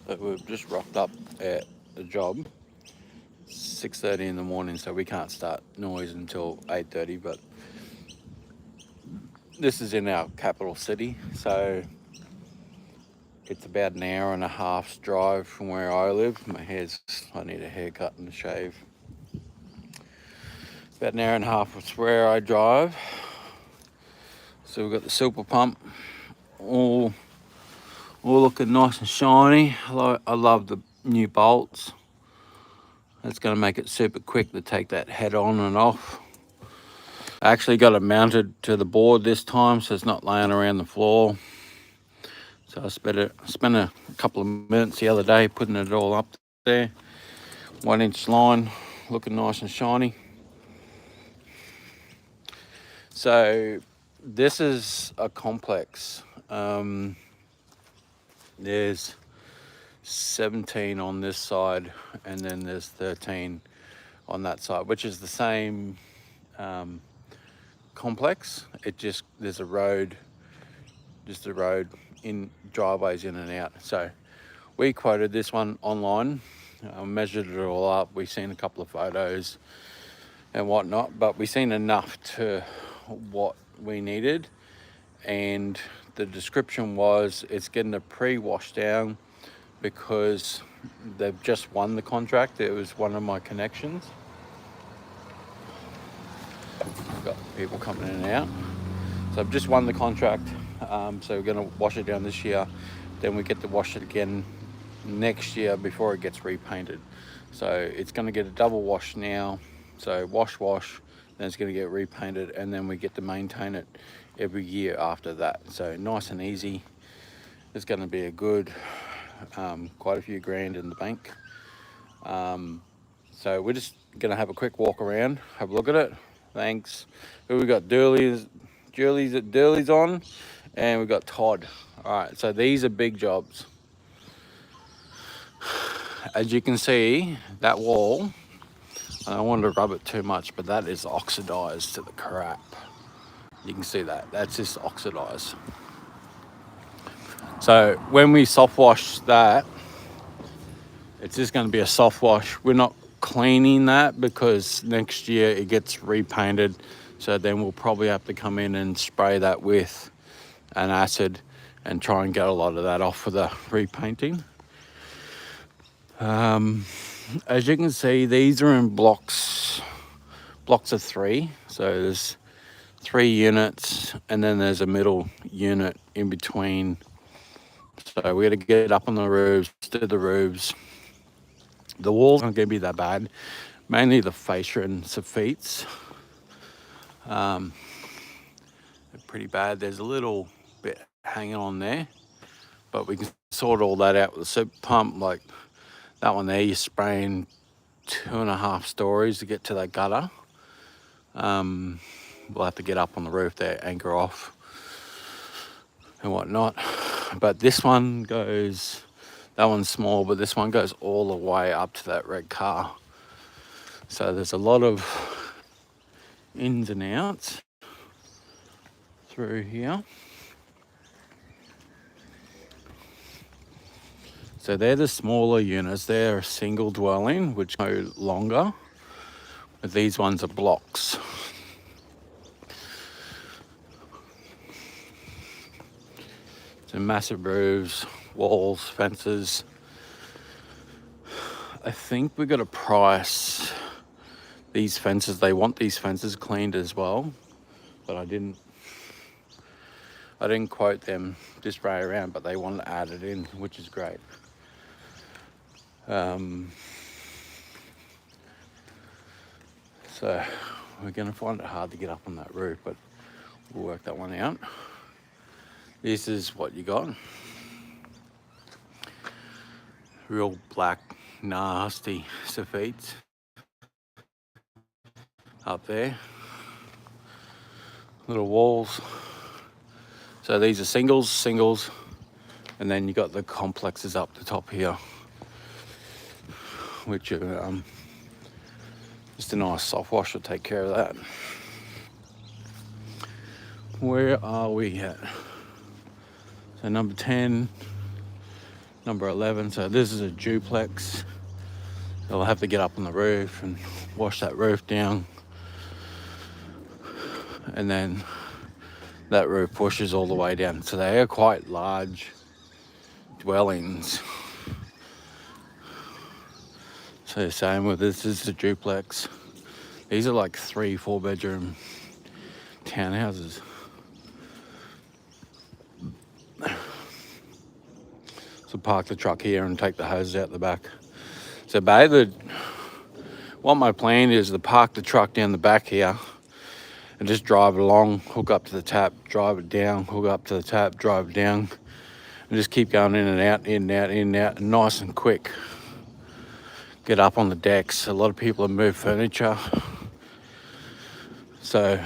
So we've just rocked up at the job, 6:30 in the morning, so we can't start noise until 8:30. But this is in our capital city, so it's about an hour and a half's drive from where I live. I need a haircut and a shave. About an hour and a half is where I drive. So we've got the super pump, all looking nice and shiny. I love the new bolts. That's going to make it super quick to take that head on and off. I actually got it mounted to the board this time, so it's not laying around the floor. So I spent a couple of minutes the other day putting it all up there. 1-inch line, looking nice and shiny. So this is a complex. There's 17 on this side, and then there's 13 on that side, which is the same complex. There's a road in driveways in and out. So we quoted this one online, measured it all up. We've seen a couple of photos and whatnot, but we've seen enough to what we needed. And the description was it's getting a pre-wash down because they've just won the contract. It was one of my connections. I've got people coming in and out. So I've just won the contract. So we're going to wash it down this year. Then we get to wash it again next year before it gets repainted. So it's going to get a double wash now. So wash, then it's going to get repainted, and then we get to maintain it every year after that. So nice and easy. It's going to be a good, quite a few grand in the bank. So we're just going to have a quick walk around, have a look at it. Thanks. We got Durley's on, and we got Todd. All right, so these are big jobs. As you can see, that wall, I don't want to rub it too much, but that is oxidized to the crap. You can see that. That's just oxidized. So when we soft wash that, it's just going to be a soft wash. We're not cleaning that because next year it gets repainted. So then we'll probably have to come in and spray that with an acid and try and get a lot of that off for the repainting. As you can see, these are in blocks of 3. So there's 3 units, and then there's a middle unit in between. So we got to get up on the roofs, do the roofs. The walls aren't going to be that bad, mainly the fascia and sophites. They're pretty bad. There's a little bit hanging on there, but we can sort all that out with a super pump. Like that one there, you're spraying 2.5 stories to get to that gutter. We'll have to get up on the roof there, anchor off and whatnot. But this one goes, that one's small, but this one goes all the way up to that red car. So there's a lot of ins and outs through here. So they're the smaller units. They're a single dwelling, which go longer. But these ones are blocks. So massive roofs, walls, fences. I think we got a price. These fences, they want these fences cleaned as well, but I didn't quote them to spray around, but they want to add it in, which is great. So we're going to find it hard to get up on that roof, but we'll work that one out. This is what you got. Real black, nasty sophites up there. Little walls. So these are singles, and then you got the complexes up the top here, which are just a nice soft wash will take care of that. Where are we at? So number 10, number 11. So this is a duplex. They'll have to get up on the roof and wash that roof down, and then that roof pushes all the way down. So they are quite large dwellings. So same with this is a duplex. These are like 3-4 bedroom townhouses. So park the truck here and take the hoses out the back. So what my plan is to park the truck down the back here and just drive it along, hook up to the tap, drive it down, hook up to the tap, drive it down, and just keep going in and out, in and out, in and out, nice and quick. Get up on the decks. A lot of people have moved furniture. So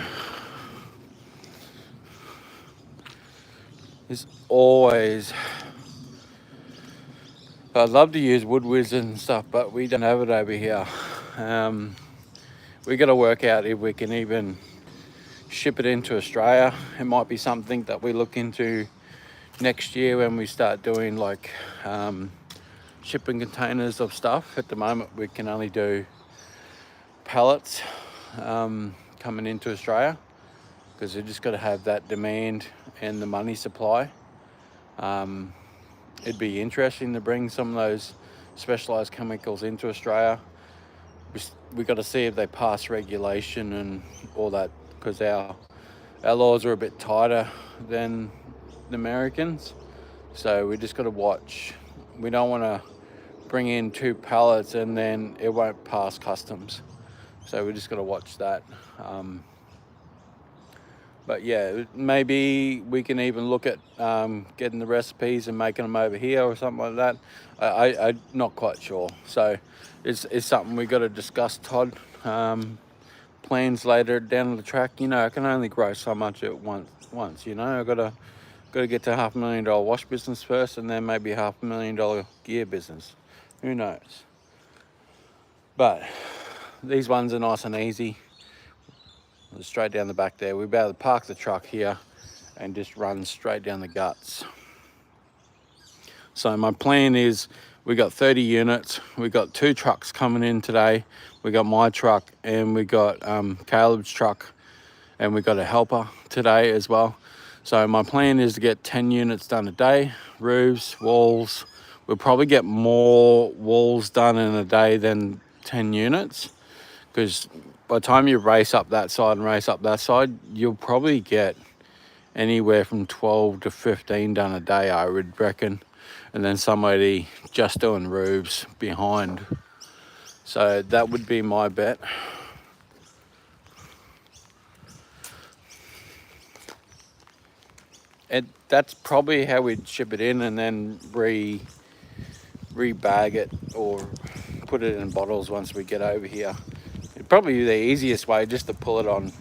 there's always, I'd love to use wood whiz and stuff, but we don't have it over here. We got to work out if we can even ship it into Australia. It might be something that we look into next year when we start doing like shipping containers of stuff. At the moment we can only do pallets coming into Australia, because we just got to have that demand and the money supply. It'd be interesting to bring some of those specialized chemicals into Australia. We got to see if they pass regulation and all that, because our laws are a bit tighter than the Americans. So we just got to watch. We don't want to bring in 2 pallets and then it won't pass customs. So we just got to watch that. But yeah, maybe we can even look at getting the recipes and making them over here or something like that. I'm not quite sure. So it's something we got to discuss, Todd. Plans later down the track. You know, I can only grow so much at once. You know, I got to get to $500,000 wash business first, and then maybe $500,000 gear business. Who knows? But these ones are nice and easy. Straight down the back there. We'll be able to park the truck here and just run straight down the guts. So my plan is, we got 30 units. We got 2 trucks coming in today. We got my truck and we got Caleb's truck, and we got a helper today as well. So my plan is to get 10 units done a day. Roofs, walls. We'll probably get more walls done in a day than 10 units, because by the time you race up that side and race up that side, you'll probably get anywhere from 12 to 15 done a day, I would reckon. And then somebody just doing roofs behind. So that would be my bet. And that's probably how we'd ship it in, and then re-bag it or put it in bottles once we get over here. It'd probably be the easiest way, just to pull it on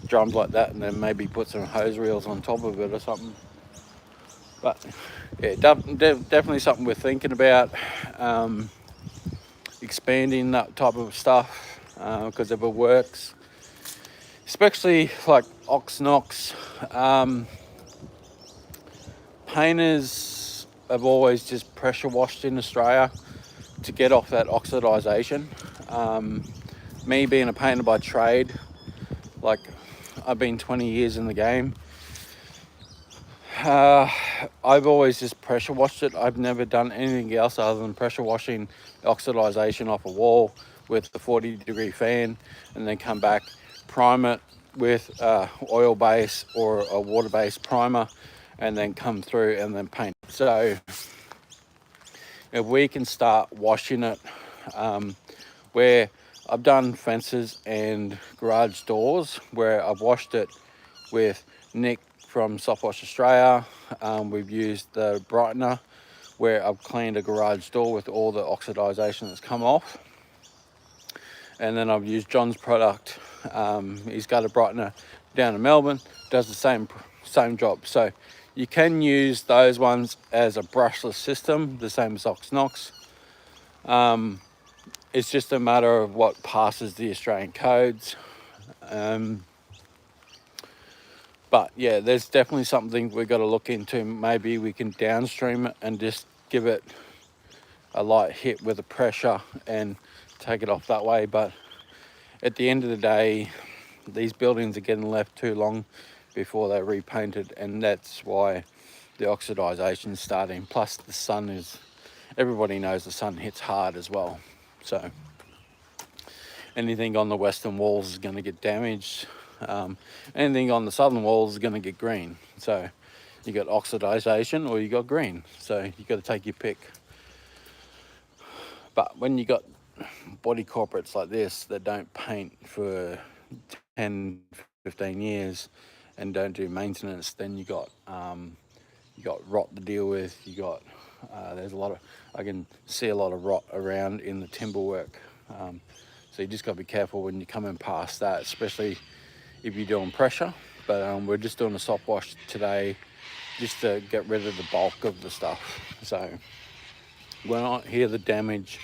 drums like that and then maybe put some hose reels on top of it or something. But yeah, definitely something we're thinking about, expanding that type of stuff, because if it works, especially like Oxnox, painters have always just pressure washed in Australia to get off that oxidization. Me being a painter by trade, like I've been 20 years in the game, I've always just pressure washed it. I've never done anything else other than pressure washing the oxidization off a wall with the 40-degree fan, and then come back, prime it with oil base or a water-based primer, and then come through and then paint. So if we can start washing it, where I've done fences and garage doors where I've washed it with Nick from Softwash Australia. We've used the brightener where I've cleaned a garage door with all the oxidization that's come off. And then I've used John's product. He's got a brightener down in Melbourne, does the same job. So you can use those ones as a brushless system, the same as Oxnox. It's just a matter of what passes the Australian codes. But yeah, there's definitely something we've got to look into. Maybe we can downstream it and just give it a light hit with the pressure and take it off that way. But at the end of the day, these buildings are getting left too long before they're repainted, and that's why the oxidization is starting. Plus the sun is, everybody knows the sun hits hard as well, so anything on the western walls is going to get damaged. Anything on the southern walls is going to get green. So you got oxidization or you got green, so you got to take your pick. But when you got body corporates like this that don't paint for 10, 15 years and don't do maintenance, then you got rot to deal with. You got there's a lot of, I can see a lot of rot around in the timber work. So you just got to be careful when you're coming past that, especially if you're doing pressure. But we're just doing a soft wash today just to get rid of the bulk of the stuff. So we're not here to damage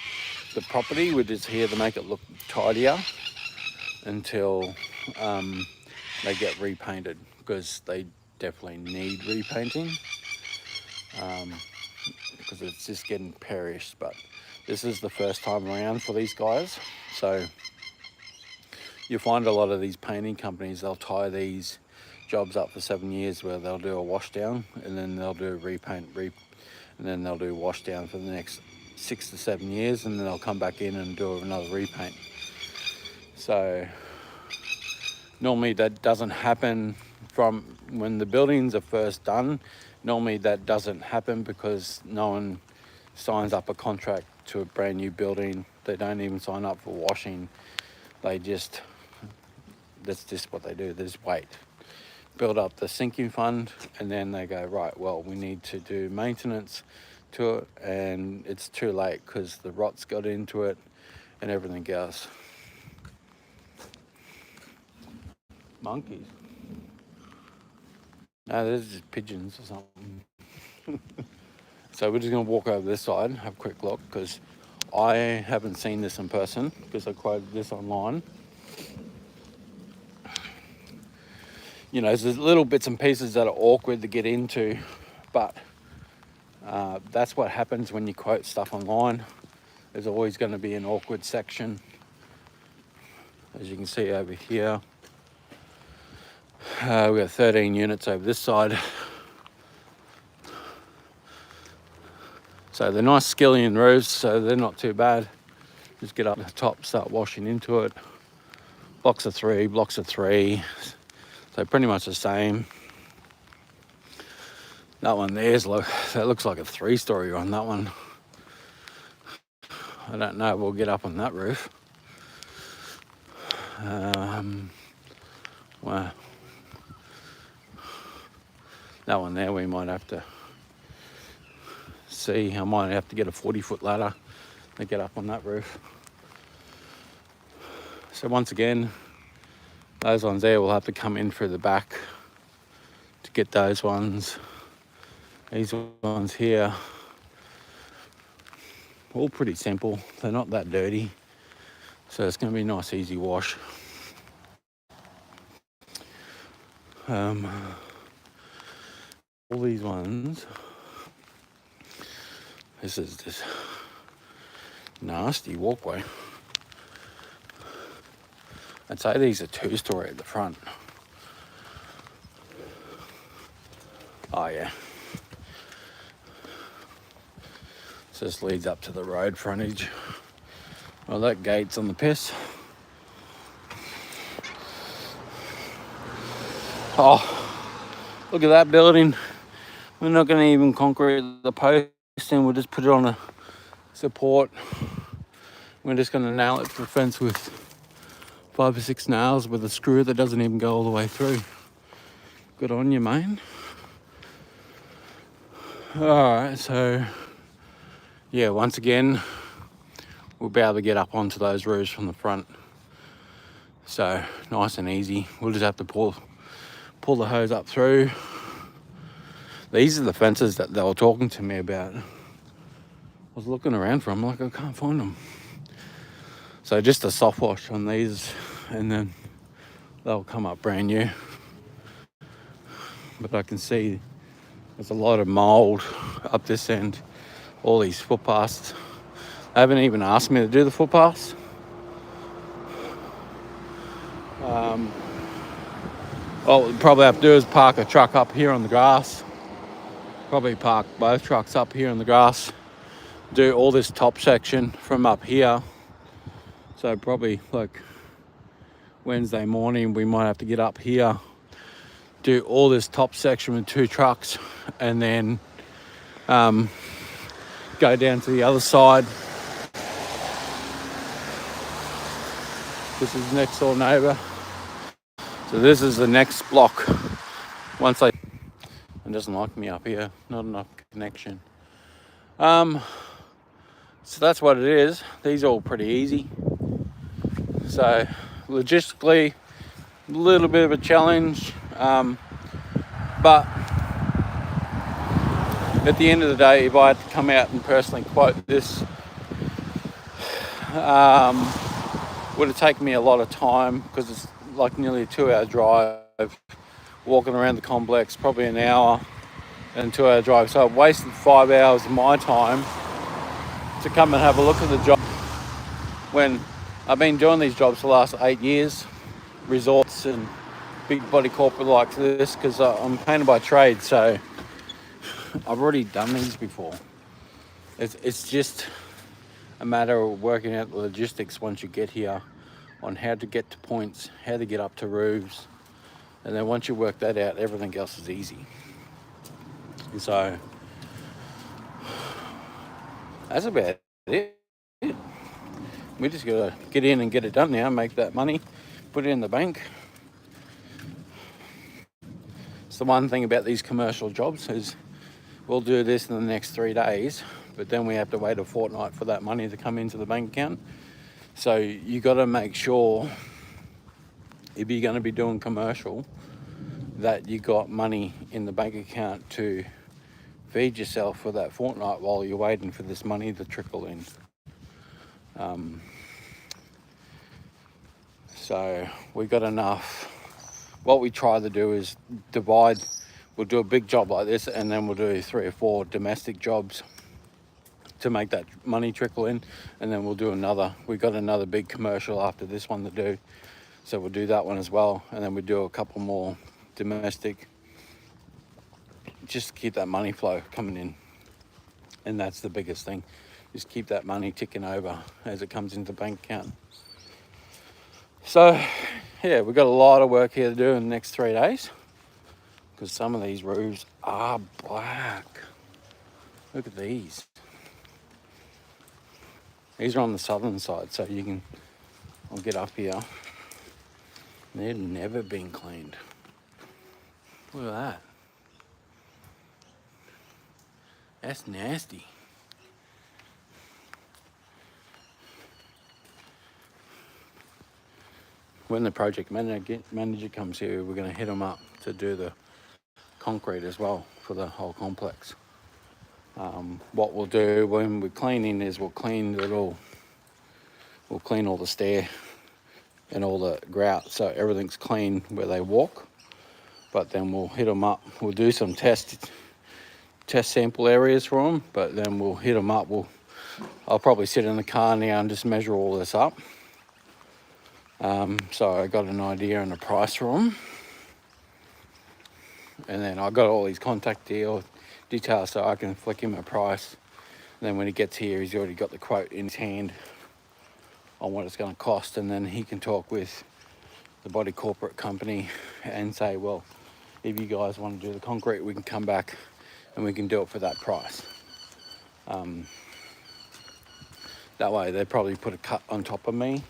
the property, we're just here to make it look tidier until they get repainted, because they definitely need repainting, because it's just getting perished. But this is the first time around for these guys, so you find a lot of these painting companies, they'll tie these jobs up for 7 years where they'll do a wash down and then they'll do a repaint, and then they'll do wash down for the next 6 to 7 years, and then they'll come back in and do another repaint. So normally that doesn't happen from when the buildings are first done. Normally that doesn't happen because no one signs up a contract to a brand new building. They don't even sign up for washing. They just, that's just what they do. They just wait, build up the sinking fund, and then they go, right, well, we need to do maintenance to it, and it's too late because the rot's got into it and everything else. Monkeys. No, there's just pigeons or something. So we're just going to walk over this side and have a quick look, because I haven't seen this in person because I quoted this online. You know, there's little bits and pieces that are awkward to get into, but that's what happens when you quote stuff online. There's always going to be an awkward section. As you can see over here, we've got 13 units over this side. So they're nice skillion roofs, so they're not too bad. Just get up to the top, start washing into it. Blocks of three, so pretty much the same. That one there's, look, that looks like a 3-story on that one. I don't know if we'll get up on that roof. Well, that one there we might have to see. I might have to get a 40-foot ladder to get up on that roof. So once again, those ones there will have to come in through the back to get those ones. These ones here, all pretty simple. They're not that dirty, so it's going to be a nice easy wash. All these ones, this is this nasty walkway. I'd say these are 2-story at the front. Oh yeah. So this leads up to the road frontage. Well, that gate's on the piss. Oh, look at that building. We're not going to even concrete the post, and we'll just put it on a support. We're just going to nail it to the fence with 5 or 6 nails with a screw that doesn't even go all the way through. Good on you, mate. Alright, so yeah, once again, we'll be able to get up onto those roofs from the front. So nice and easy. We'll just have to pull the hose up through. These are the fences that they were talking to me about. I was looking around for them, like I can't find them. So just a soft wash on these, and then they'll come up brand new. But I can see there's a lot of mold up this end. all these footpaths. They haven't even asked me to do the footpaths. What we'll probably have to do is park a truck up here on the grass. Probably park both trucks up here on the grass. Do all this top section from up here. So probably like Wednesday morning, we might have to get up here, do all this top section with 2 trucks, and then go down to the other side. This is next door neighbour. So this is the next block. It doesn't like me up here, not enough connection. So that's what it is. These are all pretty easy. So logistically, a little bit of a challenge, but at the end of the day, if I had to come out and personally quote this, would have taken me a lot of time, because it's like nearly a 2-hour drive, walking around the complex, probably an hour and 2-hour drive. So I've wasted 5 hours of my time to come and have a look at the job, when I've been doing these jobs for the last 8 years, resorts and big body corporate like this, because I'm painter by trade, so I've already done these before. It's just a matter of working out the logistics once you get here, on how to get to points, how to get up to roofs, and then once you work that out, everything else is easy. So that's about it. We just gotta get in and get it done now, make that money, put it in the bank. It's the one thing about these commercial jobs is we'll do this in the next 3 days, but then we have to wait a fortnight for that money to come into the bank account. So you got to make sure, if you're going to be doing commercial, that you got money in the bank account to feed yourself for that fortnight while you're waiting for this money to trickle in. So we got enough. What we try to do is divide. We'll do a big job like this, and then we'll do 3 or 4 domestic jobs to make that money trickle in, and then we'll do another. We got another big commercial after this one to do, so we'll do that one as well, and then we do a couple more domestic, just to keep that money flow coming in. And that's the biggest thing, just keep that money ticking over as it comes into the bank account. So yeah, we've got a lot of work here to do in the next 3 days, because some of these roofs are black. Look at these. These are on the southern side, so I'll get up here. They've never been cleaned. Look at that. That's nasty. When the project manager comes here, we're going to hit them up to do the concrete as well for the whole complex. What we'll do when we're cleaning is we'll clean all the stair and all the grout, so everything's clean where they walk. But then we'll hit them up. We'll do some test sample areas for them, but then we'll hit them up. I'll probably sit in the car now and just measure all this up. So I got an idea and a price for them, and then I got all these contact details, so I can flick him a price. And then when he gets here, he's already got the quote in his hand on what it's going to cost, and then he can talk with the body corporate company and say, well, if you guys want to do the concrete, we can come back and we can do it for that price. That way they probably put a cut on top of me,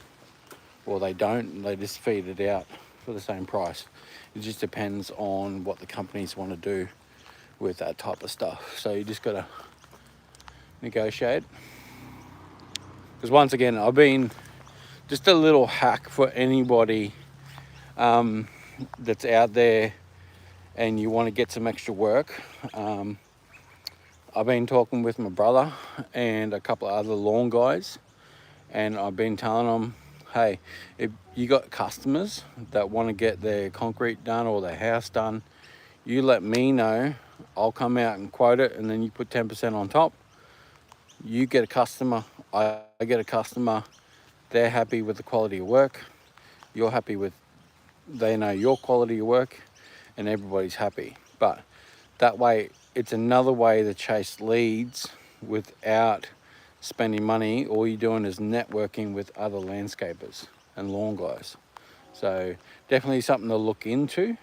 or they don't, and they just feed it out for the same price. It just depends on what the companies want to do with that type of stuff. So you just got to negotiate. Because once again, I've been just a little hack for anybody that's out there and you want to get some extra work. I've been talking with my brother and a couple of other lawn guys, and I've been telling them, hey, if you got customers that want to get their concrete done or their house done, you let me know. I'll come out and quote it, and then you put 10% on top. You get a customer, I get a customer, they're happy with the quality of work, you're happy with, they know your quality of work, and everybody's happy. But that way, it's another way to chase leads without spending money. All you're doing is networking with other landscapers and lawn guys. So definitely something to look into.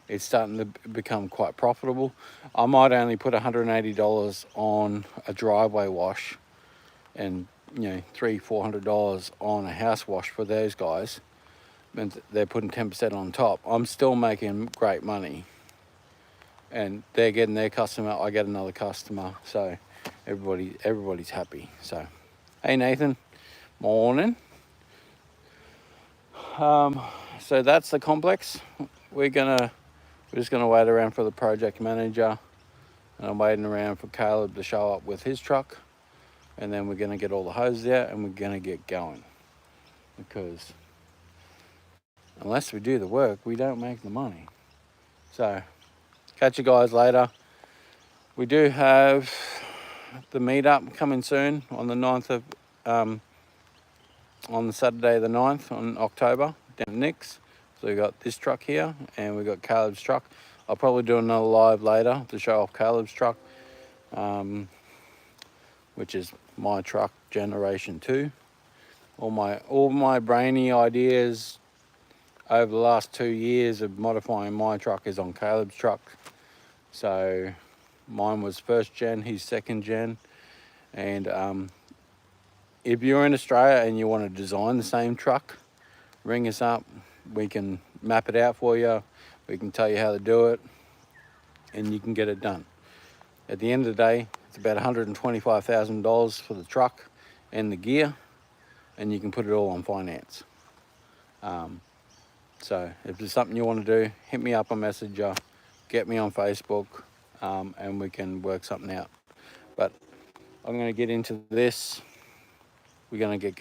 It's starting to become quite profitable. I might only put $180 on a driveway wash, and $300-400 on a house wash for those guys, and they're putting 10% on top. I'm still making great money, and they're getting their customer, I get another customer, so everybody's happy. So hey Nathan, morning. So that's the complex. We're just gonna wait around for the project manager, and I'm waiting around for Caleb to show up with his truck, and then we're gonna get all the hoses out and we're gonna get going, because unless we do the work, we don't make the money. So catch you guys later. We do have the meetup coming soon on the 9th of on the Saturday the 9th on October down at Nick's. So we got this truck here and we got Caleb's truck. I'll probably do another live later to show off Caleb's truck, which is my truck generation 2. All my brainy ideas over the last 2 years of modifying my truck is on Caleb's truck. So mine was 1st gen, he's 2nd gen. And if you're in Australia and you want to design the same truck, ring us up. We can map it out for you. We can tell you how to do it, and you can get it done. At the end of the day, it's about $125,000 for the truck and the gear, and you can put it all on finance. So if there's something you want to do, hit me up on Messenger, get me on Facebook, and we can work something out. But I'm going to get into this. We're going to get going.